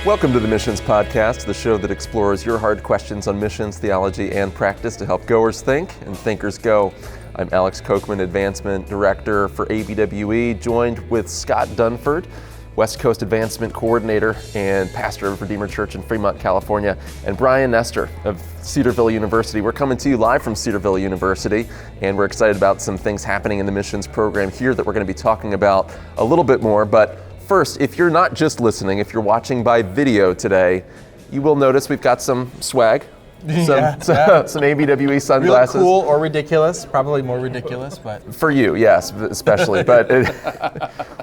Welcome to the Missions Podcast, the show that explores your hard questions on missions, theology, and practice to help goers think and thinkers go. I'm Alex Kochman, Advancement Director for ABWE, joined with Scott Dunford, West Coast Advancement Coordinator and Pastor of Redeemer Church in Fremont, California, and Brian Nester of Cedarville University. We're coming to you live from Cedarville University, and we're excited about some things happening in the missions program here that we're going to be talking about a little bit more. But first, if you're not just listening, if you're watching by video today, you will notice we've got some swag. Some ABWE sunglasses. Real cool or ridiculous, probably more ridiculous, but. For you, yes, especially. But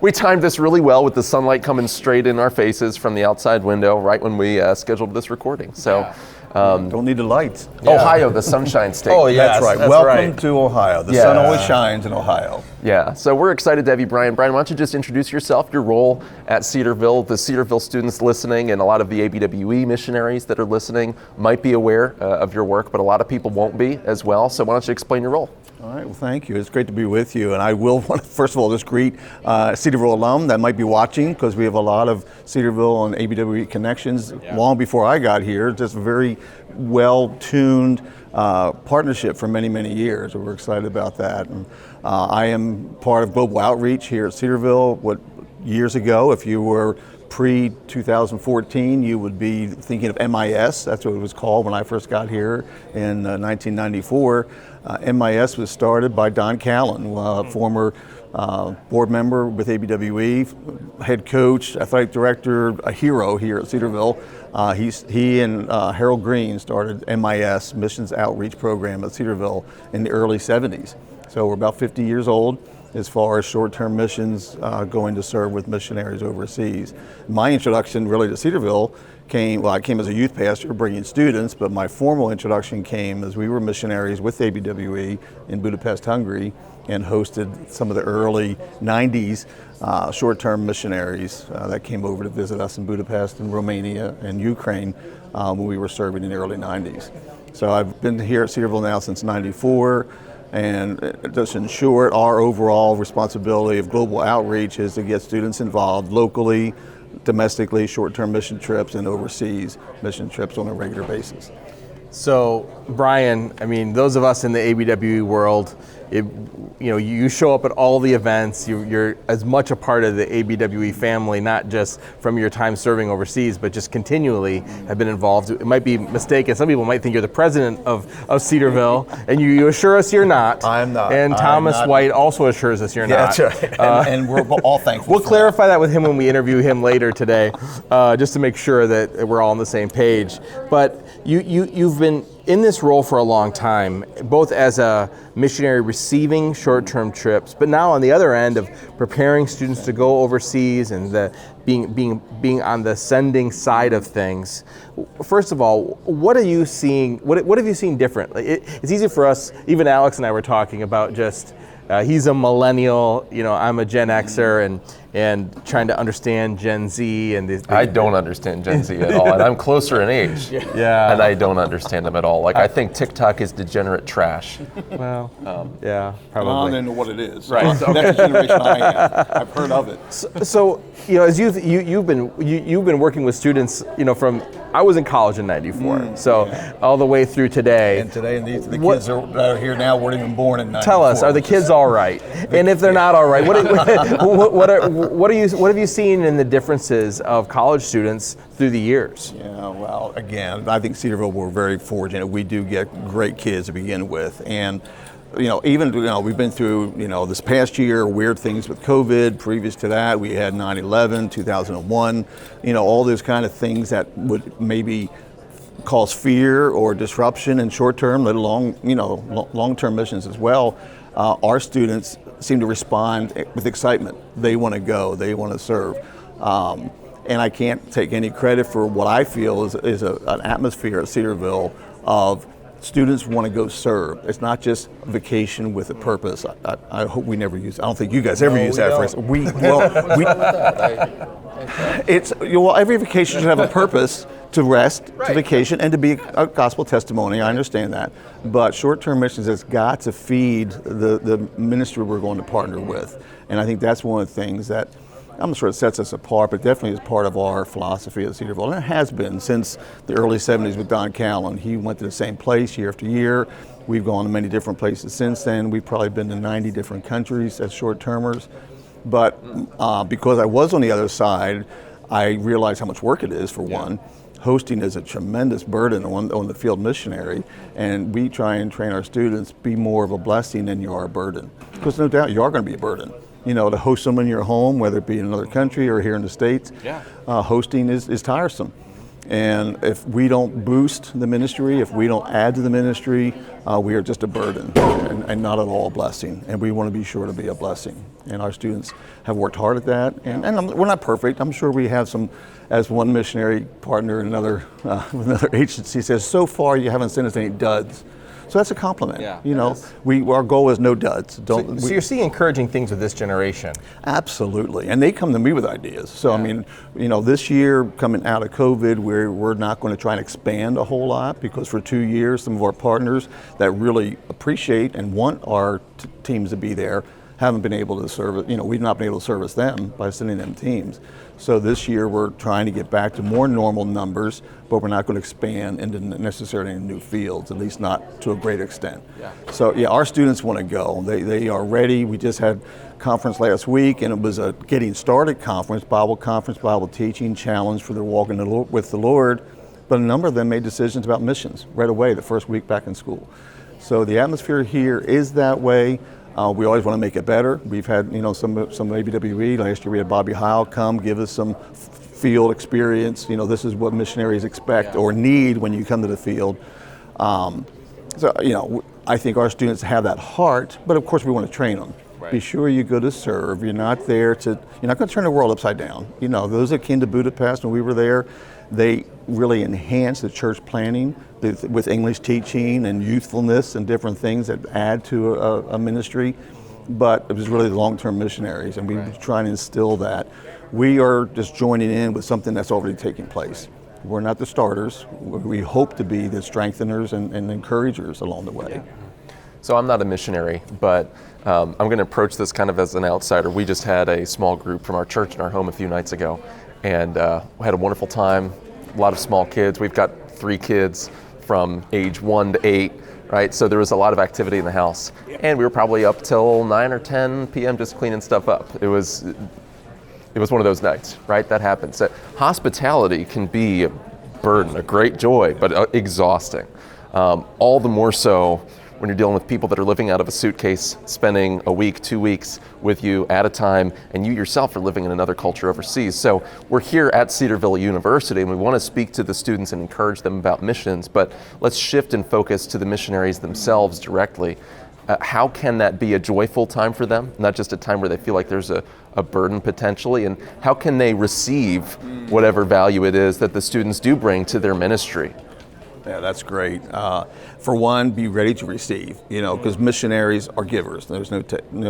we timed this really well with the sunlight coming straight in our faces from the outside window right when we scheduled this recording. So. Don't need the lights. Yeah. Ohio, the Sunshine State. Oh, yeah, that's right. Welcome right. to Ohio. The sun always shines in Ohio. Yeah, so we're excited to have you, Brian. Brian, why don't you just introduce yourself, your role at Cedarville. The Cedarville students listening and a lot of the ABWE missionaries that are listening might be aware of your work, but a lot of people won't be as well. So why don't you explain your role? All right, well, thank you. It's great to be with you. And I will want to, first of all, just greet Cedarville alum that might be watching, because we have a lot of Cedarville and ABWE connections long before I got here. Just very well-tuned partnership for many, many years. We're excited about that. And I am part of global outreach here at Cedarville. Years ago, if you were pre-2014, you would be thinking of MIS. That's what it was called when I first got here in 1994. MIS was started by Don Callan, former board member with ABWE, head coach, athletic director, a hero here at Cedarville. He and Harold Green started MIS, Missions Outreach Program at Cedarville, in the early 70s. So we're about 50 years old as far as short-term missions going to serve with missionaries overseas. My introduction really to Cedarville I came as a youth pastor bringing students, but my formal introduction came as we were missionaries with ABWE in Budapest, Hungary, and hosted some of the early 90s short-term missionaries that came over to visit us in Budapest and Romania and Ukraine when we were serving in the early 90s. So I've been here at Cedarville now since 94. And just in short, our overall responsibility of global outreach is to get students involved locally, domestically, short-term mission trips, and overseas mission trips on a regular basis. So, Brian, I mean, those of us in the ABWE world, you show up at all the events. You're as much a part of the ABWE family, not just from your time serving overseas, but just continually have been involved. It might be mistaken. Some people might think you're the president of Cedarville, and you assure us you're not. I'm not. And Thomas White also assures us you're not. That's right. And we're all thankful. We'll clarify that with him when we interview him later today, just to make sure that we're all on the same page. But you've been in this role for a long time, both as a missionary receiving short-term trips, but now on the other end of preparing students to go overseas and being on the sending side of things. First of all, what are you seeing? What have you seen different? It's easy for us. Even Alex and I were talking about just. He's a millennial, I'm a Gen Xer, and trying to understand Gen Z. I don't understand Gen Z at all, and I'm closer in age. Yeah. And I don't understand them at all. I think TikTok is degenerate trash. Well, yeah, probably. I don't know what it is. Right. Next generation I am. I've heard of it. So as you've been working with students, from I was in college in '94, all the way through today. And today, the kids that are here now weren't even born in '94. Tell us, are the kids all right? And if they're not all right, what have you seen in the differences of college students through the years? Yeah, well, again, I think Cedarville, we're very fortunate. We do get great kids to begin with, and we've been through, this past year, weird things with COVID. Previous to that, we had 9/11, 2001, all those kind of things that would maybe cause fear or disruption in short term, let alone, long-term missions as well. Our students seem to respond with excitement. They want to go, they want to serve. And I can't take any credit for what I feel is an atmosphere at Cedarville of students want to go serve. It's not just vacation with a purpose. I hope we never use. I don't think you guys ever use that phrase. Every vacation should have a purpose to rest, to vacation, and to be a gospel testimony. I understand that. But short-term missions has got to feed the ministry we're going to partner with. And I think that's one of the things that I'm sure it sets us apart, but definitely is part of our philosophy at Cedarville. And it has been since the early 70s with Don Callan. He went to the same place year after year. We've gone to many different places since then. We've probably been to 90 different countries as short-termers. But because I was on the other side, I realized how much work it is, for one. Hosting is a tremendous burden on the field missionary, and we try and train our students be more of a blessing than you are a burden. Because no doubt you are going to be a burden. You know, to host someone in your home, whether it be in another country or here in the States, hosting is tiresome. And if we don't boost the ministry, if we don't add to the ministry, we are just a burden and not at all a blessing. And we want to be sure to be a blessing. And our students have worked hard at that. And we're not perfect. I'm sure we have some, as one missionary partner in another agency says, so far you haven't sent us any duds. So that's a compliment. You know, our goal is no duds. So you're seeing encouraging things with this generation. Absolutely, and they come to me with ideas. So I mean, you know, this year coming out of COVID, we're not going to try and expand a whole lot, because for 2 years, some of our partners that really appreciate and want our teams to be there haven't been able to service, you know, we've not been able to service them by sending them teams. So this year we're trying to get back to more normal numbers, but we're not going to expand into necessarily new fields, at least not to a great extent. So yeah, our students want to go. They are ready. We just had conference last week, and it was a getting started conference, Bible teaching challenge for their walk with the Lord. But a number of them made decisions about missions right away the first week back in school. So the atmosphere here is that way. We always want to make it better. We've had, you know, some ABWE. Last year we had Bobby Howell come give us some field experience. You know, this is what missionaries expect or need when you come to the field. So, you know, I think our students have that heart, but of course we want to train them. Be sure you go to serve. You're not going to turn the world upside down. You know, those that came to Budapest when we were there, they really enhanced the church planning with English teaching and youthfulness and different things that add to a ministry. But it was really the long-term missionaries, and we try and instill that. We are just joining in with something that's already taking place. We're not the starters. We hope to be the strengtheners and encouragers along the way. So I'm not a missionary, but I'm going to approach this kind of as an outsider. We just had a small group from our church in our home a few nights ago, and we had a wonderful time. A lot of small kids. We've got 3 kids from age 1 to 8, right? So there was a lot of activity in the house, and we were probably up till 9 or 10 p.m. just cleaning stuff up. It was one of those nights, right? That happens. So hospitality can be a burden, a great joy, but exhausting. All the more so when you're dealing with people that are living out of a suitcase, spending a week, 2 weeks with you at a time, and you yourself are living in another culture overseas. So we're here at Cedarville University, and we want to speak to the students and encourage them about missions, but let's shift and focus to the missionaries themselves directly. How can that be a joyful time for them, not just a time where they feel like there's a burden potentially, and how can they receive whatever value it is that the students do bring to their ministry? Yeah, that's great. For one, be ready to receive, you know, because missionaries are givers. There's no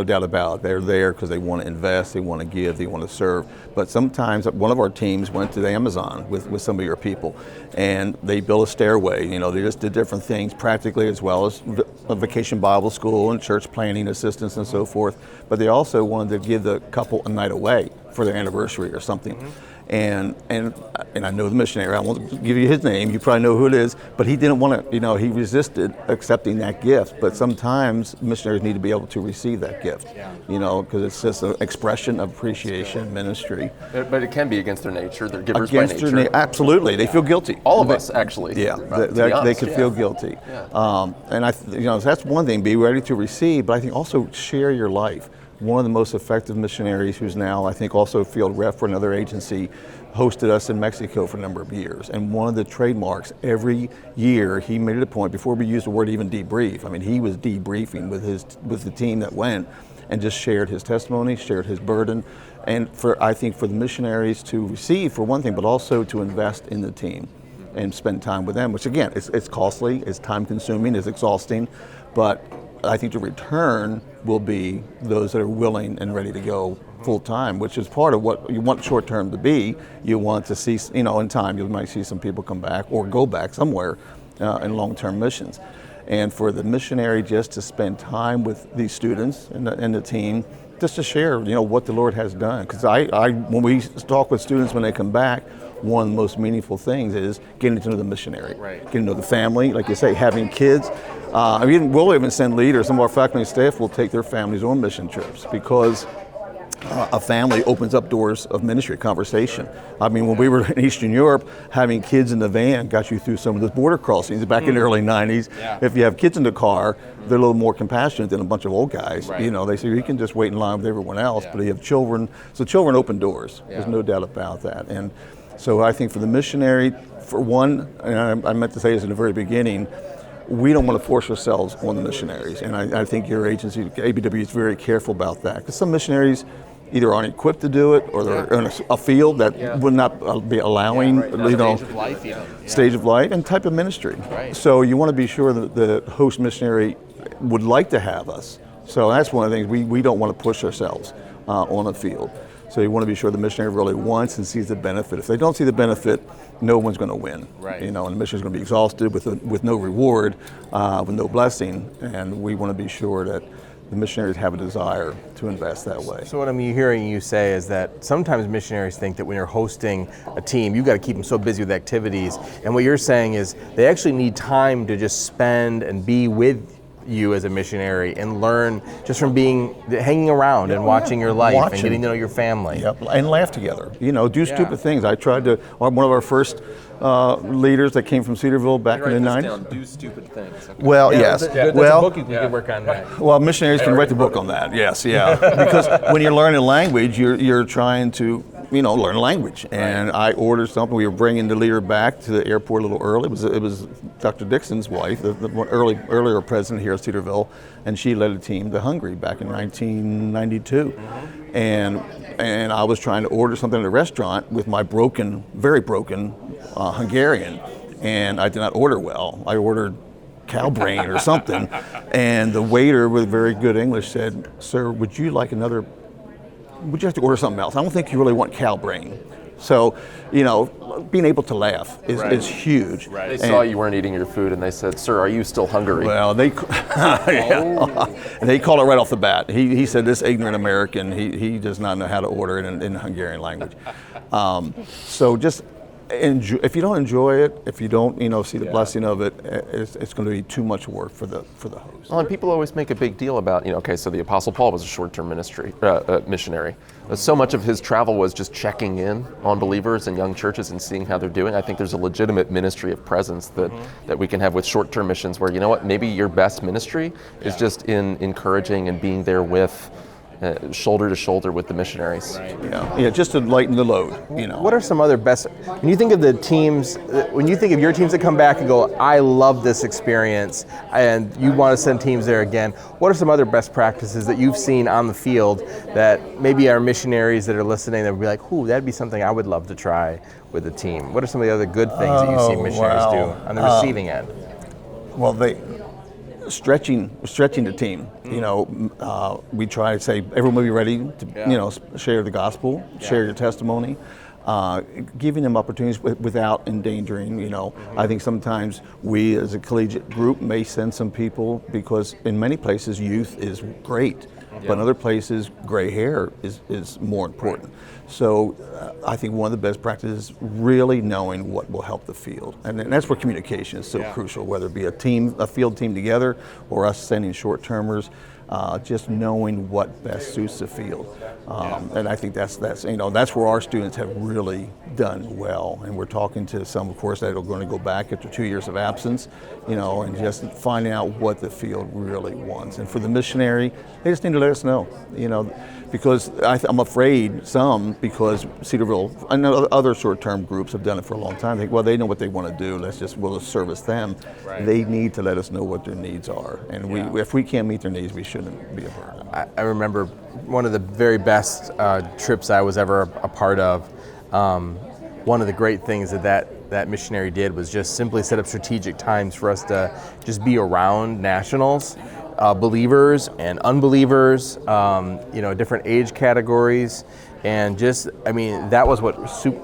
doubt about it. They're there because they want to invest, they want to give, they want to serve. But sometimes one of our teams went to the Amazon with some of your people, and they built a stairway. You know, they just did different things practically, as well as a vacation Bible school and church planning assistance and so forth. But they also wanted to give the couple a night away for their anniversary or something. And I know the missionary, I won't give you his name, you probably know who it is, but he didn't want to, you know, he resisted accepting that gift. But sometimes missionaries need to be able to receive that gift, you know, because it's just an expression of appreciation, ministry. But it can be against their nature, they're givers by nature. Absolutely, they feel guilty. All of us, actually. Yeah, they could feel guilty. And you know, that's one thing, be ready to receive, but I think also share your life. One of the most effective missionaries, who's now, I think, also field rep for another agency, hosted us in Mexico for a number of years. And one of the trademarks, every year, he made it a point, before we used the word even debrief, I mean, he was debriefing with the team that went and just shared his testimony, shared his burden. And I think for the missionaries to receive, for one thing, but also to invest in the team and spend time with them, which again, it's costly, it's time consuming, it's exhausting, but I think the return will be those that are willing and ready to go full time, which is part of what you want short term to be. You want to see, you know, in time you might see some people come back or go back somewhere in long term missions. And for the missionary just to spend time with these students and the team, just to share, what the Lord has done. Because when we talk with students when they come back, one of the most meaningful things is getting to know the missionary, getting to know the family, like you say, having kids. We'll even send leaders. Some of our faculty and staff will take their families on mission trips because a family opens up doors of ministry, conversation. When we were in Eastern Europe, having kids in the van got you through some of those border crossings back in the early 90s. Yeah. If you have kids in the car, they're a little more compassionate than a bunch of old guys. They say you can just wait in line with everyone else, but you have children. So children open doors. There's no doubt about that. And so I think for the missionary, for one, and I meant to say this in the very beginning, we don't want to force ourselves on the missionaries. And I think your agency, ABW, is very careful about that. Because some missionaries either aren't equipped to do it, or they're in a field that would not be allowing, stage of life, stage of life and type of ministry. So you want to be sure that the host missionary would like to have us. So that's one of the things, we don't want to push ourselves on a field. So you want to be sure the missionary really wants and sees the benefit. If they don't see the benefit, no one's going to win. And the missionary's going to be exhausted with no reward, with no blessing, and we want to be sure that the missionaries have a desire to invest that way. So what I'm hearing you say is that sometimes missionaries think that when you're hosting a team, you've got to keep them so busy with activities. And what you're saying is they actually need time to just spend and be with you as a missionary and learn just from hanging around and watching your life and getting to know your family. And laugh together. Do stupid things. I tried to, one of our first leaders that came from Cedarville back in the 90s. Do stupid things. Okay. Well, yes. There's a book you can work on that. Well, missionaries can write the book on that. Yes, because when you're learning language, you're trying to learn a language. And I ordered something. We were bringing the leader back to the airport a little early. It was Dr. Dixon's wife, the earlier president here at Cedarville, and she led a team to Hungary back in 1992. And I was trying to order something at a restaurant with my very broken Hungarian, and I did not order well. I ordered cow brain or something, and the waiter with very good English said, "Sir, would you like to order something else? I don't think you really want cow brain." So, being able to laugh is huge. They saw you weren't eating your food and they said, "Sir, are you still hungry?" Well, and they called it right off the bat. He said, "This ignorant American, he does not know how to order it in the Hungarian language." So just if you don't enjoy it, if you don't see the blessing of it, it's going to be too much work for the host. Well, and people always make a big deal about so the Apostle Paul was a short-term missionary. So much of his travel was just checking in on believers and young churches and seeing how they're doing. I think there's a legitimate ministry of presence that we can have with short-term missions, where maybe your best ministry is just in encouraging and being there with. Shoulder to shoulder with the missionaries. Just to lighten the load. What are some other best? When you think of the teams, when you think of your teams that come back and go, "I love this experience," and you want to send teams there again, what are some other best practices that you've seen on the field that maybe our missionaries that are listening that would be like, "Ooh, that'd be something I would love to try with a team"? What are some of the other good things that you've seen missionaries do on the receiving end? Well, stretching the team. We try to say everyone will be ready to share the gospel, share your testimony, giving them opportunities without endangering. I think sometimes we as a collegiate group may send some people because in many places youth is great, but in other places gray hair is more important. So I think one of the best practices is really knowing what will help the field. And that's where communication is so crucial, whether it be a field team together or us sending short-termers, just knowing what best suits the field. And I think that's where our students have really done well. And we're talking to some, of course, that are going to go back after 2 years of absence, and just finding out what the field really wants. And for the missionary, they just need to let us know, because I'm afraid because Cedarville and other short-term groups have done it for a long time. They think, well, they know what they want to do. We'll service them. They need to let us know what their needs are. And if we can't meet their needs, we shouldn't be a burden. I remember one of the very best trips I was ever a part of. One of the great things that missionary did was just simply set up strategic times for us to just be around nationals. believers and unbelievers, different age categories. And that was what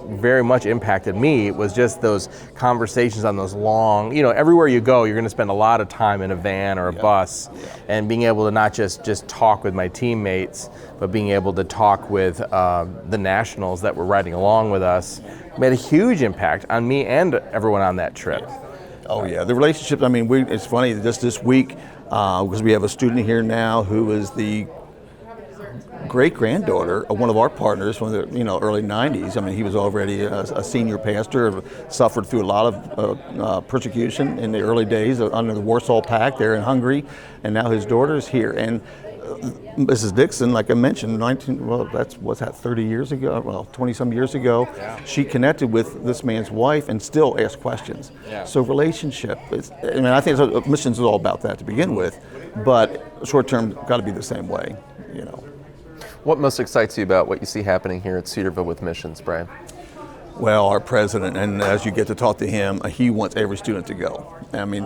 very much impacted me, was just those conversations on those long, everywhere you go, you're going to spend a lot of time in a van or a bus, and being able to not just talk with my teammates, but being able to talk with the nationals that were riding along with us made a huge impact on me and everyone on that trip. Oh yeah, the relationships. It's funny, just this week, because we have a student here now who is the great-granddaughter of one of our partners from the early 90s. He was already a senior pastor, suffered through a lot of persecution in the early days under the Warsaw Pact there in Hungary, and now his daughter is here. And Mrs. Dixon, like I mentioned, 30 years ago, 20-some years ago, she connected with this man's wife and still asks questions. Yeah. So relationship, I think missions is all about that to begin with, but short-term got to be the same way, What most excites you about what you see happening here at Cedarville with missions, Brian? Well, our president, and as you get to talk to him, he wants every student to go.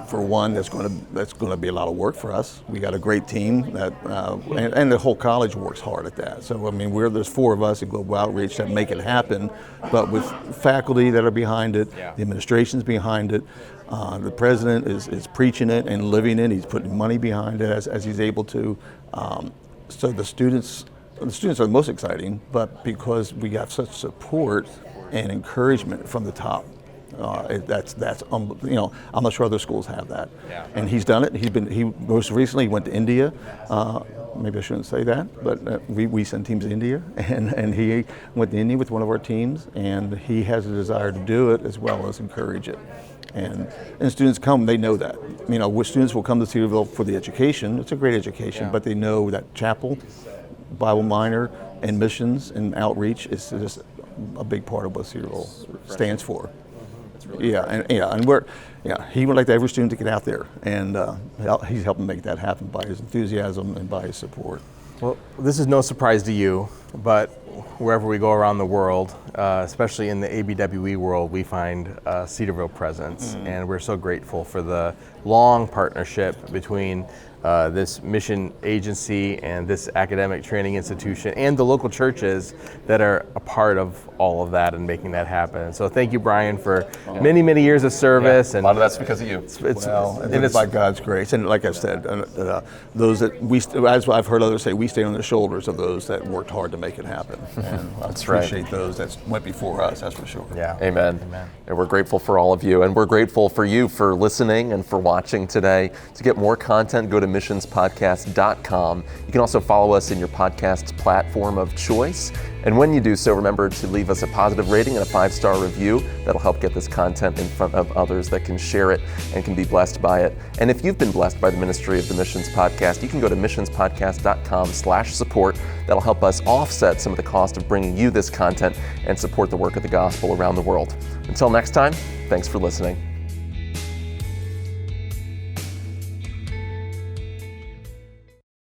For one, that's going to be a lot of work for us. We got a great team that, and the whole college works hard at that. So there's 4 of us at Global Outreach that make it happen, but with faculty that are behind it, the administration's behind it. The president is preaching it and living it. He's putting money behind it as he's able to. So the students are the most exciting, but because we got such support and encouragement from the top, I'm not sure other schools have that. Yeah. And he's done it. He most recently went to India. Maybe I shouldn't say that, but we send teams to India, and he went to India with one of our teams, and he has a desire to do it as well as encourage it. And students come, they know that. Students will come to Cedarville for the education. It's a great education, but they know that chapel, Bible minor, and missions and outreach is just a big part of what Cedarville stands for. Really he would like every student to get out there, and he's helping make that happen by his enthusiasm and by his support. Well, this is no surprise to you, but wherever we go around the world, especially in the ABWE world, we find Cedarville presence, and we're so grateful for the long partnership between this mission agency and this academic training institution and the local churches that are a part of all of that and making that happen. So thank you, Brian, for many, many years of service. And a lot of that's because of you. It's by God's grace. And like I said, those that as I've heard others say, we stand on the shoulders of those that worked hard to make it happen. And I appreciate those that went before us, that's for sure. Yeah. Amen. And we're grateful for all of you. And we're grateful for you for listening and for watching today. To get more content, go to missionspodcast.com. You can also follow us in your podcast platform of choice. And when you do so, remember to leave us a positive rating and a 5-star review. That'll help get this content in front of others that can share it and can be blessed by it. And if you've been blessed by the ministry of the Missions Podcast, you can go to missionspodcast.com/support. That'll help us offset some of the cost of bringing you this content and support the work of the gospel around the world. Until next time, thanks for listening.